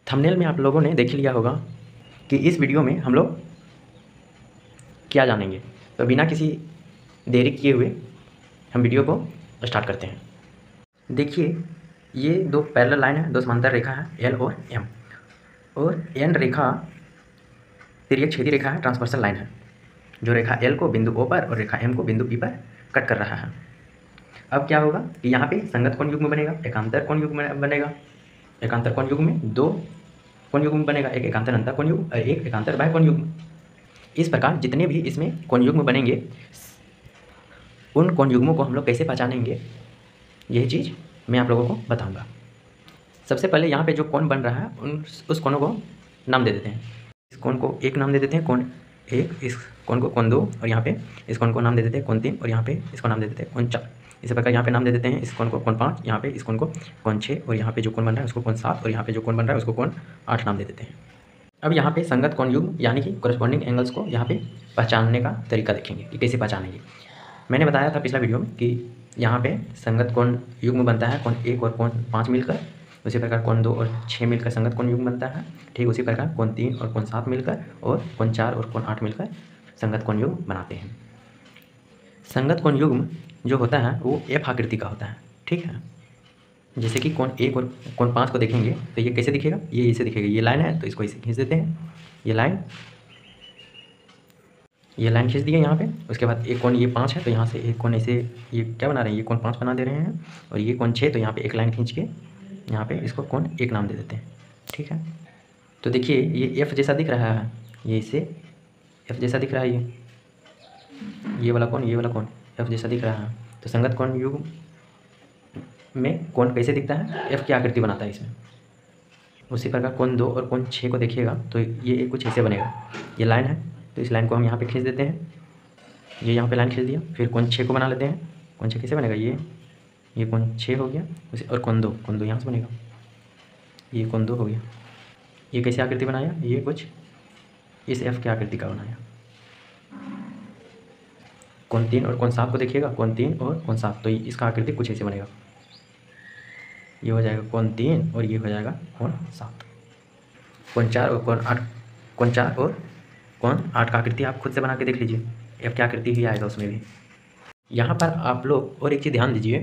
Thumbnail में आप लोगों ने देख लिया होगा कि इस वीडियो में हम लोग क्या जानेंगे। तो बिना किसी देरी किए हुए हम वीडियो को स्टार्ट करते हैं। देखिए, ये दो पैरेलल लाइन है, दो समांतर रेखा है एल और एम, और एन रेखा तिर्यक छेदी रेखा है, ट्रांसवर्सल लाइन है, जो रेखा एल को बिंदु ओ पर और रेखा एम को बिंदु पी पर कट कर रहा है। अब क्या होगा कि यहाँ पे संगत कोण युग्म बनेगा, एकांतर कोण युग्म बनेगा। एकांतर कोण युग्म में दो कोण युग्म बनेगा, एक एकांतर अंतः कोण युग्म और एक एकांतर बाह्य कोण युग्म। इस प्रकार जितने भी इसमें कोण युग्म बनेंगे उन कोण युग्मों को हम लोग कैसे पहचानेंगे, यही चीज़ मैं आप लोगों को बताऊंगा। सबसे पहले यहाँ पे जो कोण बन रहा है उस कोणों को नाम दे देते हैं। इस कोण को एक नाम दे देते हैं कोण एक, इस कोण को कोण दो, और यहाँ पे इस कोण को नाम दे देते हैं कोण तीन, और यहाँ पे इसको नाम दे देते हैं कोण चार। इसी प्रकार यहाँ पे नाम दे देते हैं इस कोण को कोण पाँच, यहाँ पे इस कोण को कोण छः, और यहाँ पे जो कोण बन रहा है उसको कोण सात, और यहाँ पे जो कोण बन रहा है उसको कोण आठ नाम दे देते हैं। अब यहाँ पे संगत कोण युग्म यानी कि कोरस्पॉन्डिंग एंगल्स को यहाँ पे पहचानने का तरीका देखेंगे कि कैसे पहचानेंगे। मैंने बताया था पिछला वीडियो में कि यहाँ पे संगत कोण युग्म बनता है कोण एक और कोण पाँच मिलकर, उसी प्रकार कोण दो और छः मिलकर संगत कोण युग्म बनता है। ठीक उसी प्रकार कोण तीन और कोण सात मिलकर और कोण चार और कोण आठ मिलकर संगत कोण युग्म बनाते हैं। संगत कोण युग्म जो होता है वो एफ आकृति का होता है। ठीक है, जैसे कि कोण एक और कोण पाँच को देखेंगे तो ये कैसे दिखेगा, ये ऐसे दिखेगा। ये लाइन है तो इसको ऐसे खींच देते हैं, ये लाइन खींच दी है यहाँ पे। उसके बाद एक कोण ये पाँच है तो यहाँ से एक कोण ऐसे ये क्या बना रहे हैं, ये कोण पाँच बना दे रहे हैं, और ये कोण छः तो यहाँ पे एक लाइन खींच के यहाँ पे इसको कोण एक नाम दे देते हैं। ठीक है, तो देखिए ये एफ जैसा दिख रहा है, ये इसे एफ जैसा दिख रहा है, ये वाला कोण एफ जैसा दिख रहा है। तो संगत कोण युग्म में कोण कैसे दिखता है, एफ की आकृति बनाता है इसमें। उसी प्रकार कोण दो और कोण छः को देखिएगा तो ये कुछ ऐसे बनेगा। ये लाइन है तो इस लाइन को हम यहाँ पे खींच देते हैं, ये यहाँ पे लाइन खींच दिया। फिर कोण छः को बना लेते हैं। कोण छः कैसे बनेगा, ये कोण छः हो गया, उसे और कोण दो यहाँ से बनेगा, ये कोण दो हो गया। ये कैसे आकृति बनाया, ये कुछ इस एफ की आकृति का बनाया। कोण तीन और कोण सात को देखिएगा, कोण तीन और कोण सात, तो इसका आकृति कुछ ऐसे बनेगा। ये हो जाएगा कोण तीन और ये हो जाएगा कोण सात। कोण चार और कोण आठ, कोण चार और कोण आठ का आकृति आप खुद से बना के देख लीजिए, एफ की आकृति ही आएगा उसमें भी। यहाँ पर आप लोग और एक चीज़ ध्यान दीजिए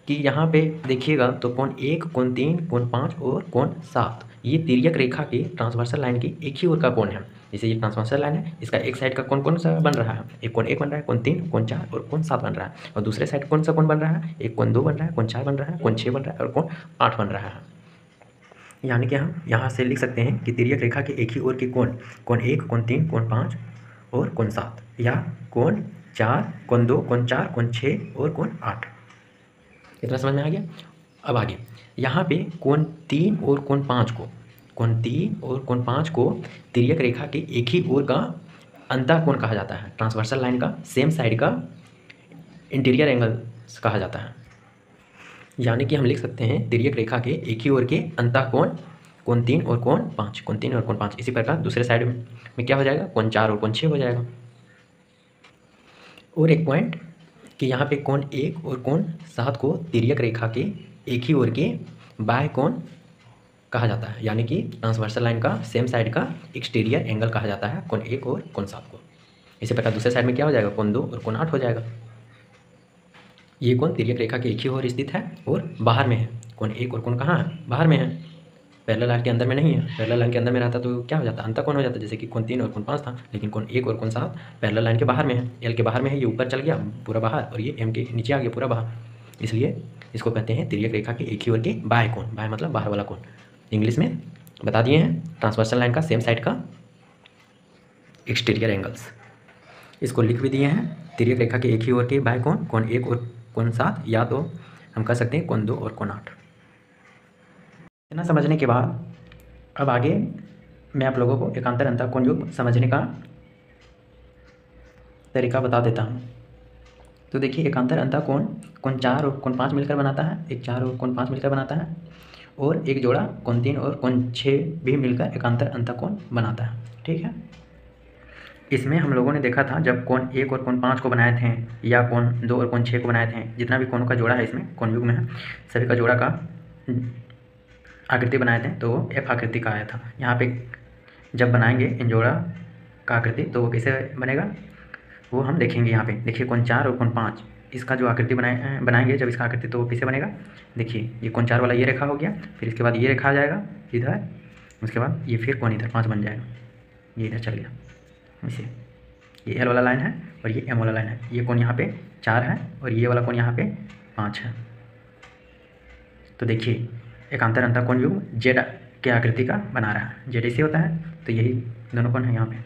कि यहाँ पे देखिएगा तो कोण एक, कोण तीन, कोण पाँच और कोण सात ये तिर्यक रेखा की ट्रांसवर्सल लाइन की एक ही ओर का कोण है। जैसे ये ट्रांसवर्सल लाइन है, इसका एक साइड का कोण कौन सा बन रहा है, एक कोण एक बन रहा है, कोण तीन, कोण चार और कोण सात बन रहा है। और दूसरे साइड कौन सा कोण बन रहा है, एक कोण दो बन रहा है, कोण चार बन रहा है, कोण छः बन रहा है और कोण आठ बन रहा है। यानी कि हम यहाँ से लिख सकते हैं कि तिर्यक रेखा के एक ही ओर के कोण एक, कोण तीन, कोण पाँच और कोण सात, या कोण चार, कोण दो, कोण चार, कोण छः और कोण आठ। इतना समझ में आ गया। अब आगे यहाँ पे कोण तीन और कोण पाँच को तिर्यक रेखा के एक ही ओर का अंतः कोण कहा जाता है। ट्रांसवर्सल लाइन का सेम साइड का इंटीरियर एंगल कहा जाता है। यानी कि हम लिख सकते हैं तिर्यक रेखा के एक ही ओर के अंतः कोण तीन और कोण पाँच। इसी प्रकार दूसरे साइड में क्या हो जाएगा, कोण चार और कोण छः हो जाएगा। और एक पॉइंट कि यहाँ पे कोण एक और कोण सात को तिर्यक रेखा के एक ही ओर के बाह्य कोण कहा जाता है। यानी कि ट्रांसवर्सल लाइन का सेम साइड का एक्सटीरियर एंगल कहा जाता है कोण एक और कोण सात को। इसी प्रकार दूसरे साइड में क्या हो जाएगा, कोण दो और कोण आठ हो जाएगा। ये कोण तिर्यक रेखा के एक ही ओर स्थित है और बाहर में है। कोण एक और कोण कहाँ है, बाहर में है, पैरेलल लाइन के अंदर में नहीं है। पैरेलल लाइन के अंदर में रहता तो क्या हो जाता, अंतः कोण हो जाता, जैसे कि कोण तीन और कोण पाँच था। लेकिन कोण एक और कोण सात पैरेलल लाइन के बाहर में है, एल के बाहर में है, ये ऊपर चल गया पूरा बाहर और ये एम के नीचे आ गया पूरा बाहर। इसलिए इसको कहते हैं तिर्यक रेखा के एक ही ओर के बाह्य कोण। बाह्य मतलब बाहर वाला कोण। इंग्लिश में बता दिए हैं, ट्रांसवर्सल लाइन का सेम साइड का एक्सटीरियर एंगल्स। इसको लिख भी दिए हैं, तिर्यक रेखा के एक ही ओर के बाह्य कोण, कोण एक और कोण सात, या तो हम कह सकते हैं कोण दो और कोण आठ। इतना समझने के बाद अब आगे मैं आप लोगों को एकांतर अंतः कोण युग्म समझने का तरीका बता देता हूँ। तो देखिए एकांतर अंतः कोण चार और कोण पाँच मिलकर बनाता है, एक चार और कोण पाँच मिलकर बनाता है, और एक जोड़ा कोण तीन और कोण छः भी मिलकर एकांतर अंतः कोण बनाता है। ठीक है, इसमें हम लोगों ने देखा था जब कोण एक और कोण पाँच को बनाए थे, या कोण दो और कोण छः को बनाए थे, जितना भी कोणों का जोड़ा है इसमें कोण युग्म है, सभी का जोड़ा का आकृति बनाए थे तो वो एफ आकृति का आया था। यहाँ पे जब बनाएंगे इंजोड़ा का आकृति तो वो कैसे बनेगा वो हम देखेंगे। यहाँ पे देखिए कोण 4 और कोण 5, इसका जो आकृति बनाएंगे जब इसका आकृति तो वो कैसे बनेगा। देखिए ये कोण 4 वाला ये रेखा हो गया, फिर इसके बाद ये रेखा आ जाएगा इधर, उसके बाद ये फिर कोण इधर 5 बन जाएगा, ये इधर चल गया इसे। ये एल वाला लाइन है और ये एम वाला लाइन है। ये कोण यहाँ पे 4 है और ये वाला कोण यहाँ पे 5 है। तो देखिए एकांतर अंतःकोण युग्म जेड के आकृति का बना रहा है। जेड ऐसे होता है तो यही दोनों कोण है यहाँ पे।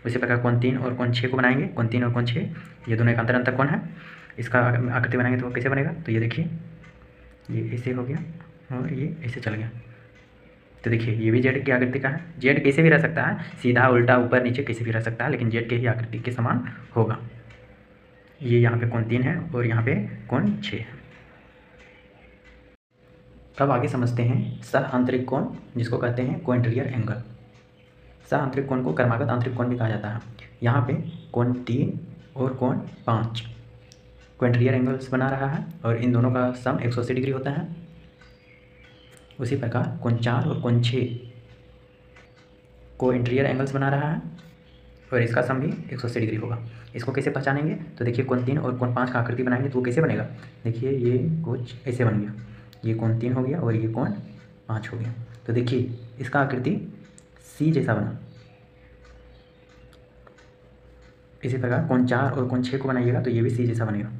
उसी प्रकार कोण 3 और कोण 6 को बनाएंगे। कोण 3 और कोण 6 ये दोनों एकांतर अंतःकोण है। इसका आकृति बनाएंगे तो वो कैसे बनेगा। तो ये देखिए ये ऐसे हो गया और ये ऐसे चल गया। तो देखिए ये भी जेड की आकृति का है। जेड कैसे भी रह सकता है, सीधा उल्टा ऊपर नीचे कैसे भी रह सकता है, लेकिन जेड के ही आकृति के समान होगा। ये यहाँ पे कोण 3 है और यहाँ पे कोण 6 है। अब आगे समझते हैं सह आंतरिक कोण, जिसको कहते हैं कोइंटेरियर एंगल। सह आंतरिक कोण को क्रमागत आंतरिक कोण भी कहा जाता है। यहाँ पे कोण 3 और कोण 5 कोइंटेरियर एंगल्स बना रहा है और इन दोनों का सम 180 डिग्री होता है। उसी प्रकार कोण 4 और कोण 6 को इंटीरियर एंगल्स बना रहा है और इसका सम भी 180 डिग्री होगा। इसको कैसे पहचानेंगे तो देखिए कोण 3 और कोण 5 का आकृति बनाएंगे तो वो कैसे बनेगा। देखिए ये कुछ ऐसे बन गया, ये कोण 3 हो गया और ये कोण 5 हो गया। तो देखिए इसका आकृति सी जैसा बना। इसी प्रकार कोण 4 और कोण 6 को बनाइएगा तो ये भी सी जैसा बनेगा।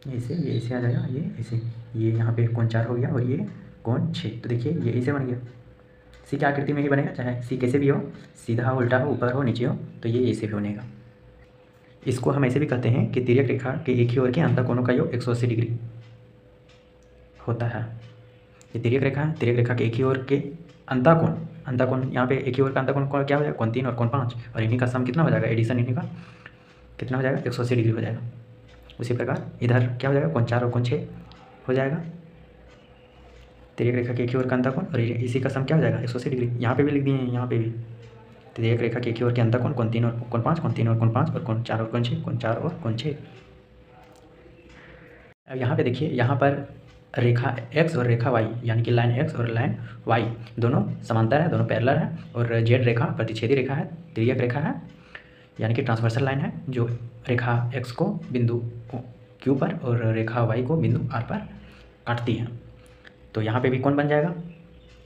ये ऐसे आ जाएगा, ये ऐसे, ये यहाँ पे कोण 4 हो गया और ये कोण 6। तो देखिए ये ऐसे बन गया। सी की आकृति में ही बनेगा, चाहे सी कैसे भी हो, सीधा उल्टा हो, ऊपर हो, नीचे हो, तो ये ऐसे भी बनेगा। इसको हम ऐसे भी कहते हैं कि तिर्यक रेखा के एक ही ओर के अंतःकोणों का योग 180 डिग्री होता है। ये तिर्यक रेखा है, तिर्यक रेखा के एक ही ओर के अंतःकोण यहाँ पे एक ही ओर का अंतःकोण क्या हो जाएगा, कोण 3 और कोण 5, और इन्हीं का सम कितना हो जाएगा, एडिशन इन्हीं का कितना हो जाएगा, 180 डिग्री हो जाएगा। उसी प्रकार इधर क्या हो जाएगा, कोण 4 और कोण 6 हो जाएगा तिर्यक रेखा के एक ही ओर का अंतःकोण, और इसी का सम क्या हो जाएगा, 180 डिग्री। यहाँ पे भी लिख दिए हैं, यहाँ पे भी तिर्यक रेखा के एक ही ओर के अंतःकोण कोण 3 और कोण 5, कोण 3 और कोण 5, और कोण 4 और कोण 6, कोण 4 और कोण 6। अब यहाँ पे देखिए, यहाँ पर रेखा x और रेखा y यानी कि लाइन x और लाइन y दोनों समांतर है, दोनों पैरेलल है, और z रेखा प्रतिच्छेदी रेखा है, तिर्यक रेखा है यानी कि ट्रांसवर्सल लाइन है, जो रेखा x को बिंदु q पर और रेखा y को बिंदु r पर काटती है। तो यहाँ पे भी कोण बन जाएगा,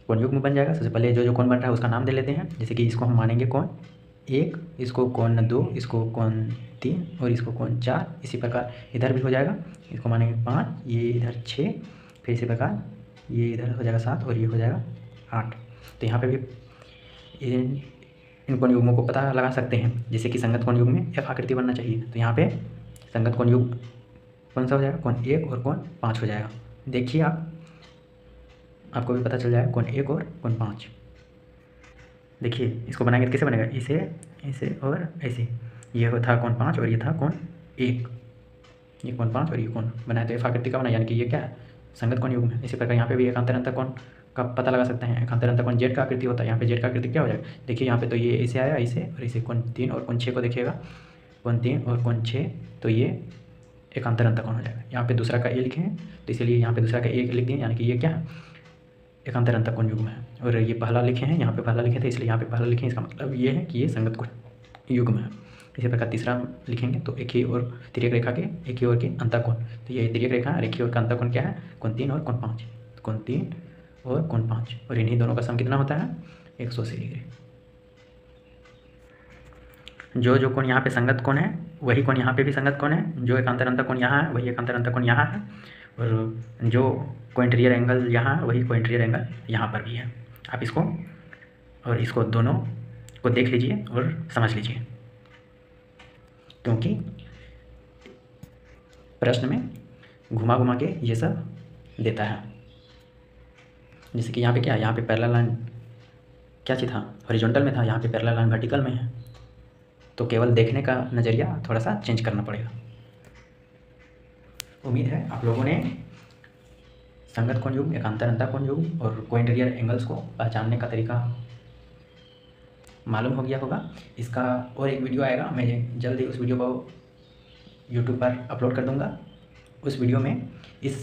कोण युग्म बन जाएगा। सबसे पहले जो कोण बन रहा है उसका नाम दे लेते हैं। जैसे कि इसको हम मानेंगे कोण 1, इसको कोण 2, इसको कोण 3 और इसको कोण 4। इसी प्रकार इधर भी हो जाएगा, इसको मानेंगे 5, ये इधर 6, फिर इसी प्रकार ये इधर हो जाएगा 7 और ये हो जाएगा 8। तो यहाँ पे भी इन कोण युग्मों को पता लगा सकते हैं। जैसे कि संगत कोण युग्म में एफ आकृति बनना चाहिए, तो यहाँ पे संगत कोण युग्म कौन सा हो जाएगा, कोण 1 और कोण 5 हो जाएगा। देखिए आपको भी पता चल जाएगा कोण 1 और कोण 5। देखिए इसको बनाएंगे तो कैसे बनेगा, इसे और ऐसे। ये था कोण 5 और ये था कोण 1, ये कोण 5 और ये कोण बनाए तो एफ आकृति का बना, यानी कि ये क्या है, संगत कोण युग्म है। इसी प्रकार यहाँ पे भी एकांतर अंतःकोण का पता लगा सकते हैं। एकांतर अंतःकोण जेड का आकृति होता है, यहाँ पे जेड का आकृति क्या हो जाएगा। देखिए यहाँ पे तो ये ऐसे आया, ऐसे, और इसे कोण 3 और कोण 6 को देखिएगा, कोण 3 और कोण 6, तो ये एकांतर अंतःकोण हो जाएगा। यहाँ पे दूसरा का ए लिखे हैं तो इसीलिए यहाँ पे दूसरा का ए लिख दिए, यानी कि ये क्या है, एकांतर अंतःकोण युग्म है। और ये पहला लिखे हैं, यहाँ पे पहला लिखे थे इसलिए यहाँ पे पहला लिखे हैं। इसका मतलब ये है कि ये संगत कोण युग्म है। इसी प्रकार तीसरा लिखेंगे तो एक ही और तिर्यक रेखा के एक ही ओर के अंतःकोण, तो ये तिर्यक रेखा और एक ही ओर का अंतःकोण क्या है, कोण 3 और कोण 5, कोण 3 और कोण 5, और इन्हीं दोनों का सम कितना होता है, 180 डिग्री। जो कोण यहाँ पे संगत कोण है वही कोण यहाँ पे भी संगत कोण है। जो एकांतर अंतःकोण यहाँ है वही एकांतर अंतःकोण यहाँ है, और जो कोइंटेरियर एंगल यहाँ है वही कोइंटेरियर एंगल यहाँ पर भी है। आप इसको और इसको दोनों को देख लीजिए और समझ लीजिए, क्योंकि प्रश्न में घुमा घुमा के ये सब देता है। जैसे कि यहाँ पे क्या, यहाँ पे पैरेलल लाइन क्या चीज़ था, हॉरिजॉन्टल में था, यहाँ पे पैरेलल लाइन वर्टिकल में है, तो केवल देखने का नज़रिया थोड़ा सा चेंज करना पड़ेगा। उम्मीद है आप लोगों ने संगत कोण युग्म, एकांतर अंतःकोण युग्म और कोइंटेरियर एंगल्स को पहचानने का तरीका मालूम हो गया होगा। इसका और एक वीडियो आएगा, मैं जल्द ही उस वीडियो को यूट्यूब पर अपलोड कर दूंगा। उस वीडियो में इस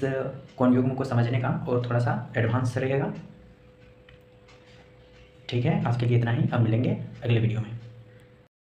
कोण युग्म को समझने का और थोड़ा सा एडवांस रहेगा, ठीक है, आज के लिए इतना ही, अब मिलेंगे अगले वीडियो में।